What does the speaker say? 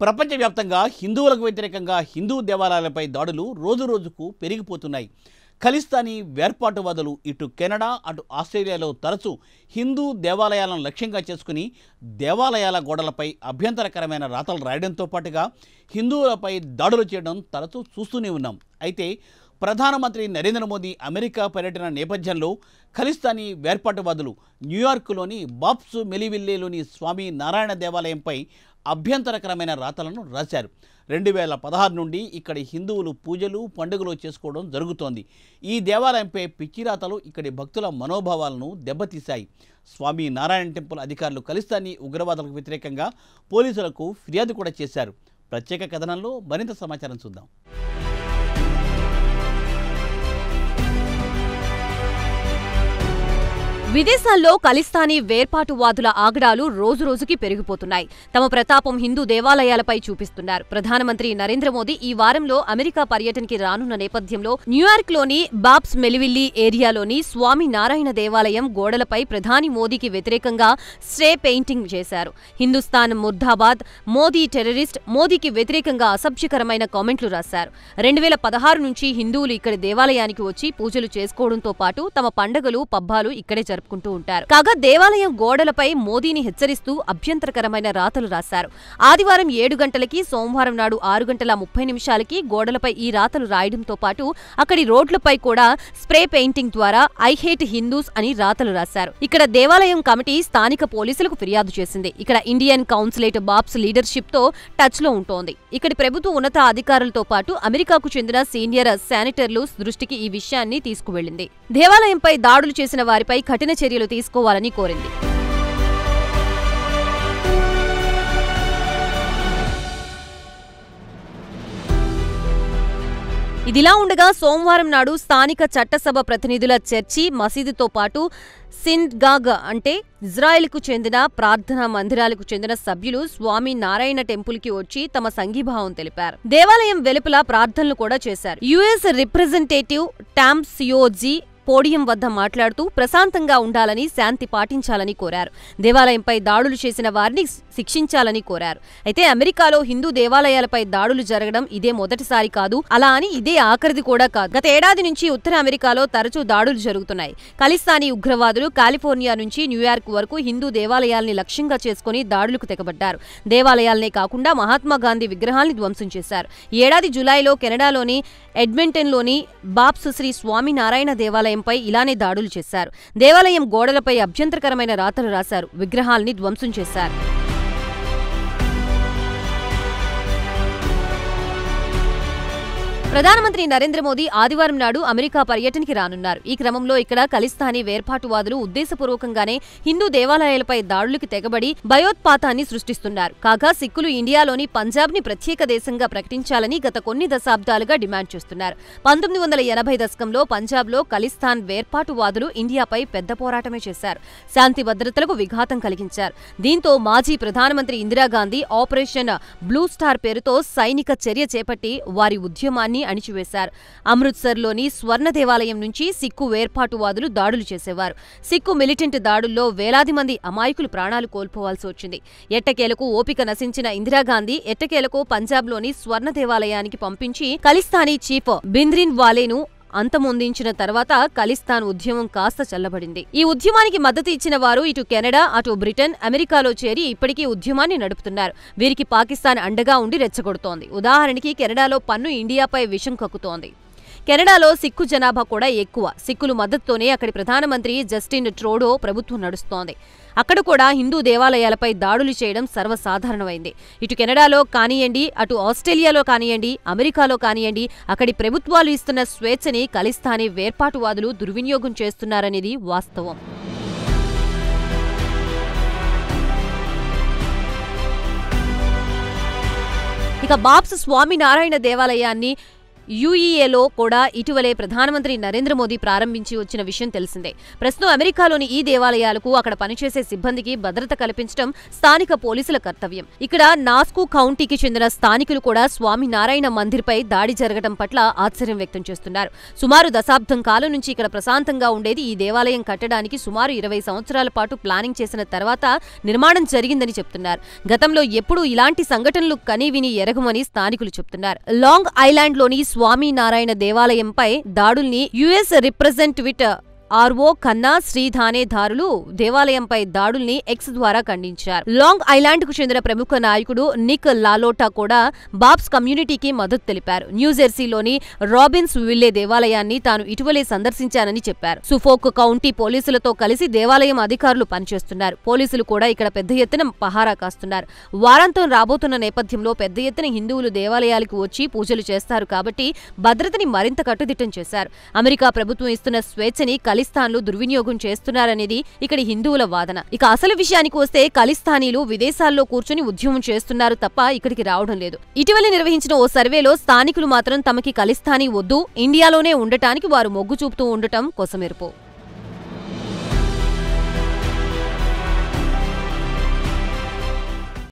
ప్రపంచవ్యాప్తంగా హిందువులకు వ్యతిరేకంగా హిందూ దేవాలయాలపై దాడులు రోజురోజుకు పెరిగిపోతున్నాయి. ఖలిస్తానీ వేర్పాటువాదులు ఇటు కెనడా అటు ఆస్ట్రేలియాలో తరచూ హిందూ దేవాలయాలను లక్ష్యంగా చేసుకుని దేవాలయాల గోడలపై అభ్యంతరకరమైన రాతలు రాయడంతో పాటుగా హిందువులపై దాడులు చేయడం తరచూ చూస్తూనే ఉన్నాం. అయితే ప్రధానమంత్రి నరేంద్ర మోదీ అమెరికా పర్యటన నేపథ్యంలో ఖలిస్తానీ వేర్పాటువాదులు న్యూయార్క్లోని బాప్స్ మెలివిల్లేలోని స్వామి నారాయణ దేవాలయంపై అభ్యంతరకరమైన రాతలను రాశారు. 2016 నుండి ఇక్కడి హిందువులు పూజలు పండుగలు చేసుకోవడం జరుగుతోంది. ఈ దేవాలయంపై పిచ్చి రాతలు ఇక్కడి భక్తుల మనోభావాలను దెబ్బతీశాయి. స్వామి నారాయణ టెంపుల్ అధికారులు ఖలిస్తానీ ఉగ్రవాదులకు వ్యతిరేకంగా పోలీసులకు ఫిర్యాదు కూడా చేశారు. ప్రత్యేక కథనంలో మరింత సమాచారం చూద్దాం. విదేశాల్లో ఖలిస్తానీ వేర్పాటువాదుల ఆగడాలు రోజురోజుకి పెరిగిపోతున్నాయి. తమ ప్రతాపం హిందూ దేవాలయాలపై చూపిస్తున్నారు. ప్రధానమంత్రి నరేంద్ర మోదీ ఈ వారంలో అమెరికా పర్యటనకి రానున్న నేపథ్యంలో న్యూయార్క్లోని బాప్స్ మెలివిల్లీ ఏరియాలోని స్వామి నారాయణ దేవాలయం గోడలపై ప్రధాని మోదీకి వ్యతిరేకంగా స్ప్రే పెయింటింగ్ చేశారు. హిందుస్థాన్ ముర్దాబాద్, మోదీ టెర్రరిస్ట్, మోదీకి వ్యతిరేకంగా అసభ్యకరమైన కామెంట్లు రాశారు. 2016 నుంచి హిందువులు ఇక్కడి దేవాలయానికి వచ్చి పూజలు చేసుకోవడంతో పాటు తమ పండుగలు పబ్బాలు ఇక్కడే జరుపుకుంటూ ఉంటారు. కాగా దేవాలయం గోడలపై మోదీని హెచ్చరిస్తూ అభ్యంతరకరమైన రాతలు రాశారు. ఆదివారం 7 గంటలకి, సోమవారం నాడు 6:30 గోడలపై ఈ రాతలు రాయడంతో పాటు అక్కడి రోడ్లపై కూడా స్ప్రే పెయింటింగ్ ద్వారా ఐ హేట్ హిందూస్ అని రాతలు రాశారు. ఇక్కడ దేవాలయం కమిటీ స్థానిక పోలీసులకు ఫిర్యాదు చేసింది. ఇక్కడ ఇండియన్ కౌన్సిలేట్ బాప్స్ లీడర్షిప్ తో టచ్ లో ఉంటోంది. ఇక్కడి ప్రభుత్వ ఉన్నత అధికారులతో పాటు అమెరికాకు చెందిన సీనియర్ శానిటర్లు దృష్టికి ఈ విషయాన్ని తీసుకువెళ్లింది. దేవాలయంపై దాడులు చేసిన వారిపై కఠిన చర్యలు తీసుకోవాలని కోరింది. ఇదిలా ఉండగా సోమవారం నాడు స్థానిక చట్టసభ ప్రతినిధుల చర్చి, మసీదుతో పాటు సిన్గాగ్ అంటే ఇజ్రాయెల్కు చెందిన ప్రార్థనా మందిరాలకు చెందిన సభ్యులు స్వామి నారాయణ టెంపుల్కి వచ్చి తమ సంఘీభావం తెలిపారు. దేవాలయం వెలుపల ప్రార్థనలు కూడా చేశారు. యుఎస్ రిప్రజెంటేటివ్ టామ్ సియోజీ పోడియం వద్ద మాట్లాడుతూ ప్రశాంతంగా ఉండాలని, శాంతి పాటించాలని కోరారు. దేవాలయంపై దాడులు చేసిన వారిని శిక్షించాలని కోరారు. అయితే అమెరికాలో హిందూ దేవాలయాలపై దాడులు జరగడం ఇదే మొదటిసారి కాదు, అలా అని ఇదే ఆఖరిది కూడా కాదు. గత ఏడాది నుంచి ఉత్తర అమెరికాలో తరచూ దాడులు జరుగుతున్నాయి. ఖలిస్తానీ ఉగ్రవాదులు కాలిఫోర్నియా నుంచి న్యూయార్క్ వరకు హిందూ దేవాలయాల్ని లక్ష్యంగా చేసుకుని దాడులకు తెగబడ్డారు. దేవాలయాలనే కాకుండా మహాత్మాగాంధీ విగ్రహాల్ని ధ్వంసం చేశారు. ఈ ఏడాది జులైలో కెనడాలోని ఎడ్మంటన్లోని బాప్స్ శ్రీ స్వామి నారాయణ దేవాలయంపై ఇలానే దాడులు చేశారు. దేవాలయం గోడలపై అభ్యంతరకరమైన రాతలు రాశారు. విగ్రహాల్ని ధ్వంసం చేశారు. ప్రధానమంత్రి నరేంద్ర మోదీ ఆదివారం నాడు అమెరికా పర్యటనకి రానున్నారు. ఈ క్రమంలో ఇక్కడ ఖలిస్తానీ వేర్పాటువాదులు ఉద్దేశపూర్వకంగానే హిందూ దేవాలయాలపై దాడులకు తెగబడి భయోత్పాతాన్ని సృష్టిస్తున్నారు. కాగా సిక్కులు ఇండియాలోని పంజాబ్ ని ప్రత్యేక దేశంగా ప్రకటించాలని గత కొన్ని దశాబ్దాలుగా డిమాండ్ చేస్తున్నారు. 1980 దశకంలో పంజాబ్లో ఖలిస్తాన్ వేర్పాటువాదులు ఇండియాపై పెద్ద పోరాటమే చేశారు. శాంతి భద్రతలకు విఘాతం కలిగించారు. దీంతో మాజీ ప్రధానమంత్రి ఇందిరాగాంధీ ఆపరేషన్ బ్లూ స్టార్ పేరుతో సైనిక చర్య చేపట్టి వారి ఉద్యమాన్ని అణిచివేశారు. అమృత్సర్లోని స్వర్ణ దేవాలయం నుంచి సిక్కు వేర్పాటువాదులు దాడులు చేసేవారు. సిక్కు మిలిటెంట్ దాడుల్లో వేలాది మంది అమాయకులు ప్రాణాలు కోల్పోవాల్సి వచ్చింది. ఎట్టకేలకు ఓపిక నశించిన ఇందిరాగాంధీ ఎట్టకేలకు పంజాబ్లోని స్వర్ణ దేవాలయానికి పంపించి ఖలిస్తానీ చీఫ్ బింద్రిన్ వాలేను అంతమొందించిన తర్వాత ఖలిస్తాన్ ఉద్యమం కాస్త చల్లబడింది. ఈ ఉద్యమానికి మద్దతు ఇచ్చిన వారు ఇటు కెనడా, అటు బ్రిటన్, అమెరికాలో చేరి ఇప్పటికీ ఉద్యమాన్ని నడుపుతున్నారు. వీరికి పాకిస్తాన్ అండగా ఉండి రెచ్చగొడుతోంది. ఉదాహరణకి కెనడాలో పన్ను ఇండియాపై విషం కక్కుతోంది. కెనడాలో సిక్కు జనాభా కూడా ఎక్కువ. సిక్కులు మద్దతుతోనే అక్కడి ప్రధానమంత్రి జస్టిన్ ట్రూడో ప్రభుత్వం నడుస్తోంది. అక్కడ కూడా హిందూ దేవాలయాలపై దాడులు చేయడం సర్వసాధారణమైంది. ఇటు కెనడాలో కానియండి, అటు ఆస్ట్రేలియాలో కానియండి, అమెరికాలో కానియండి, అక్కడి ప్రభుత్వాలు ఇస్తున్న స్వేచ్ఛని ఖలిస్తానీ వేర్పాటువాదులు దుర్వినియోగం చేస్తున్నారనేది వాస్తవం. ఇక బాప్స్ స్వామి నారాయణ దేవాలయాన్ని యుఈఏలో కూడా ఇటీవలే ప్రధానమంత్రి నరేంద్ర మోదీ ప్రారంభించి వచ్చిన విషయం తెలిసిందే. ప్రస్తుతం అమెరికాలోని ఈ దేవాలయాలకు అక్కడ పనిచేసే సిబ్బందికి భద్రత కల్పించడం స్థానిక పోలీసుల కర్తవ్యం. ఇక్కడ నాస్కు కౌంటీకి చెందిన స్థానికులు కూడా స్వామినారాయణ మందిర్పై దాడి జరగడం పట్ల ఆశ్చర్యం వ్యక్తం చేస్తున్నారు. సుమారు దశాబ్దం కాలం నుంచి ఇక్కడ ప్రశాంతంగా ఉండేది. ఈ దేవాలయం కట్టడానికి సుమారు 20 సంవత్సరాల పాటు ప్లానింగ్ చేసిన తర్వాత నిర్మాణం జరిగిందని చెప్తున్నారు. గతంలో ఎప్పుడూ ఇలాంటి సంఘటనలు కనీవిని ఎరగమని స్థానికులు చెప్తున్నారు. లాంగ్ ఐలాండ్లోని స్వామినారాయణ దేవాలయంపై దాడుల్ని యుఎస్ రిప్రజెంటేటివ్ ఆర్ఓ ఖన్నా శ్రీధానేదారులు దేవాలయంపై దాడుల్ని ఎక్స్ ద్వారా ఖండించారు. లాంగ్ ఐలాండ్ కు చెందిన ప్రముఖ నాయకుడు నిక్ లాలోటా కూడా బాబ్స్ కమ్యూనిటీకి మద్దతు తెలిపారు. న్యూజెర్సీలోని రాబిన్స్ విల్లే దేవాలయాన్ని తాను ఇటీవలే సందర్శించానని చెప్పారు. సుఫోక్ కౌంటీ పోలీసులతో కలిసి దేవాలయం అధికారులు పనిచేస్తున్నారు. పోలీసులు కూడా ఇక్కడ పెద్ద ఎత్తున పహారా కాస్తున్నారు. వారాంతం రాబోతున్న నేపథ్యంలో పెద్ద ఎత్తున హిందువులు దేవాలయాలకు వచ్చి పూజలు చేస్తారు కాబట్టి భద్రతని మరింత కట్టుదిట్టం చేశారు. అమెరికా ప్రభుత్వం ఇస్తున్న స్వేచ్ఛని ఖలిస్తాన్లు దుర్వినియోగం చేస్తున్నారనేది ఇక్కడి హిందువుల వాదన. ఇక అసలు విషయానికి వస్తే ఖలిస్తానీలు విదేశాల్లో కూర్చొని ఉద్యమం చేస్తున్నారు తప్ప ఇక్కడికి రావడం లేదు. ఇటీవల నిర్వహించిన ఓ సర్వేలో స్థానికులు మాత్రం తమకి ఖలిస్తానీ వద్దు, ఇండియాలోనే ఉండటానికి వారు మొగ్గు చూపుతూ ఉండటం కొసమెరుపు.